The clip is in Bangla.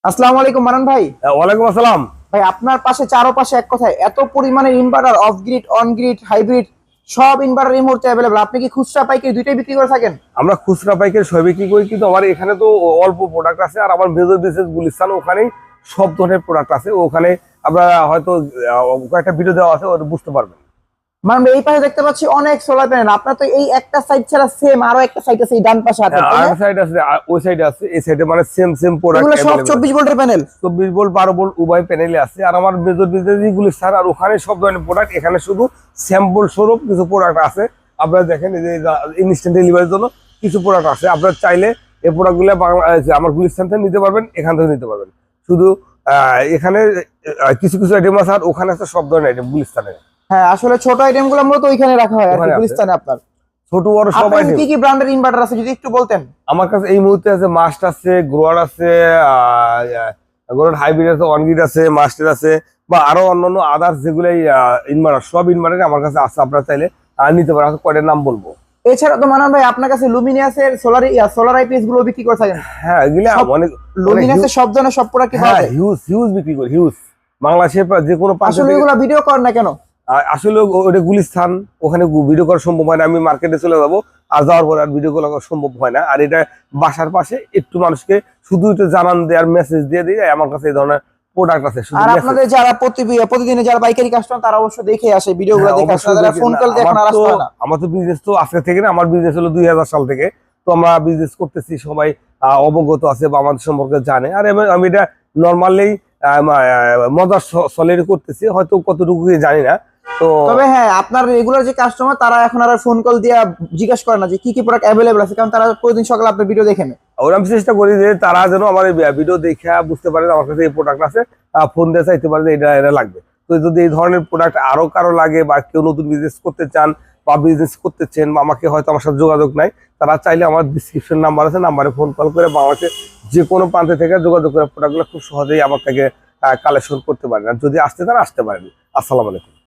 আসসালামু আলাইকুম মানান ভাই। ওয়ালাইকুম আসসালাম। ভাই আপনার পাশে চারপাশে এক কথায় এত পরিমাণে inverter of grid on grid hybrid সব ইনভার্টার এই মুহূর্তে অ্যাভেলেবল। আপনি কি খুচরা পাইকারি দুইটাই বিক্রি করে থাকেন? আমরা খুচরা পাইকারি সব বিক্রি করি, কিন্তু আমার এখানে তো অল্প প্রোডাক্ট আছে, আর আমার মেজর বিজনেস গুলিস্তান, ওখানেই সব ধরনের প্রোডাক্ট আছে। ওখানে আমরা হয়তো কয়েকটা ভিডিও দেওয়া আছে, ওটা বুঝতে পারবেন। মানে এই পাশে দেখতে পাচ্ছি অনেক সোলার প্যানেল। আপনার তো এই একটা সাইড ছাড়া সেম আরো একটা সাইড আছে এই ডান পাশে হাতে, তাই আর না? সাইড আছে, ওই সাইডে আছে, এই সাইডে মানে সেম প্রোডাক্ট এগুলো সব 24 ভোল্টের প্যানেল। 24 ভোল্ট 12 ভোল্ট উভয় প্যানেলে আছে। আর আমার মেজর বিজনেস গুলিস্তান, আর ওখানে সব ধরনের প্রোডাক্ট। এখানে শুধু স্যাম্পল স্বরূপ কিছু প্রোডাক্ট আছে। আপনারা দেখেন, এই যে ইনস্ট্যান্ট ডেলিভারির জন্য কিছু প্রোডাক্ট আছে। আপনারা চাইলে এই প্রোডাক্টগুলো আমার গুলিস্তান থেকে নিতে পারবেন, এখান থেকে নিতে পারবেন। শুধু এখানে কিছু কিছু আইটেম আছে, আর ওখানে আছে সব ধরনের আইটেম গুলিস্তানের। হ্যাঁ, আসলে ছোট আইটেম গুলো মূলত ওইখানে রাখা হয় আর কি, ওখানে আছে গুলিস্তানে। আপনার ছোট বড় সব আপনার আইটেম। কি কি ব্র্যান্ডের ইনভার্টার আছে যদি একটু বলতেন? আমার কাছে এই মুহূর্তে আছে মাস্ট আছে, গ্রোয়ার আছে, গ্রোয়ার হাইব্রিড আছে, অনগ্রিড আছে, মাস্টার আছে, বা আরো অন্যান্য আদার্স যেগুলো ইনভার্টার, সব ইনভার্টার আমার কাছে আছে। আপনারা চাইলে নিতে পারেন। কয়টার নাম বলবো? এছাড়া তো মানান ভাই আপনার কাছে লুমিনিয়াসের সোলার আইপিএস গুলো বিক্রি করে থাকেন? হ্যাঁ, এগুলো অনেক লুমিনাসের সব ধরনের সব প্রোডাক্ট কি পাওয়া যায়? হিউজ বিক্রি করি, হিউজ। বাংলাদেশের যে কোনো আসলে এগুলো ভিডিও করেন না কেন? আসলে ওটা গুলিস্তান, ওখানে ভিডিও করা সম্ভব হয় না। আমি মার্কেটে চলে যাবো, আর যাওয়ার পরে আর ভিডিও করা সম্ভব হয় না। আর এটা বাসার পাশে, একটু মানুষকে শুধু একটু জানান দেওয়ার মেসেজ দিয়ে দিয়ে আমার কাছে এই ধরনের প্রোডাক্ট আছে। আর আপনাদের যারা প্রতিদিনে যারা পাইকারি কাস্টমার তারা অবশ্য দেখে আসে ভিডিওগুলো দেখে আসে, তারা ফোন কল দিয়ে এখন আর আসতে হয় না। আমার তো বিজনেস তো আজকে থেকে না, আমার বিজনেস হলো 2000 সাল থেকে। তো আমরা বিজনেস করতেছি, সবাই অবগত আছে বা আমাদের সম্পর্কে জানে। আর আমি এটা নর্মালি মজার সলের করতেছি, হয়তো কতটুকু জানি না। তো তবে হ্যাঁ, আপনার রেগুলার যে কাস্টমার তারা এখন আর ফোন কল দিয়ে জিজ্ঞাসা করে না যে কি কি প্রোডাক্ট অ্যাভেলেবল আছে, কারণ তারা প্রতিদিন সকালে আপনার ভিডিও দেখে নেয়। ওরা আমি চেষ্টা করি যে তারা যেন আমার ভিডিও দেখে বুঝতে পারে যে আমার কাছে এই প্রোডাক্ট আছে, ফোন দিয়ে চাইতে পারে যে এটা লাগবে। তো যদি এই ধরনের প্রোডাক্ট আরো কারো লাগে, বা কেউ নতুন বিজনেস করতে চান বা বিজনেস করতেছেন, বা আমাকে হয়তো আমার সাথে যোগাযোগ নাই, তারা চাইলে আমার ডিসক্রিপশন নাম্বার আছে, নাম্বারে ফোন কল করে বাংলাদেশের যে কোনো প্রান্তে থেকে যোগাযোগ করে প্রোডাক্টগুলো খুব সহজেই আমার থেকে কালেকশন করতে পারেন। আর যদি আসতে চান আসতে পারেন। আসসালামু আলাইকুম।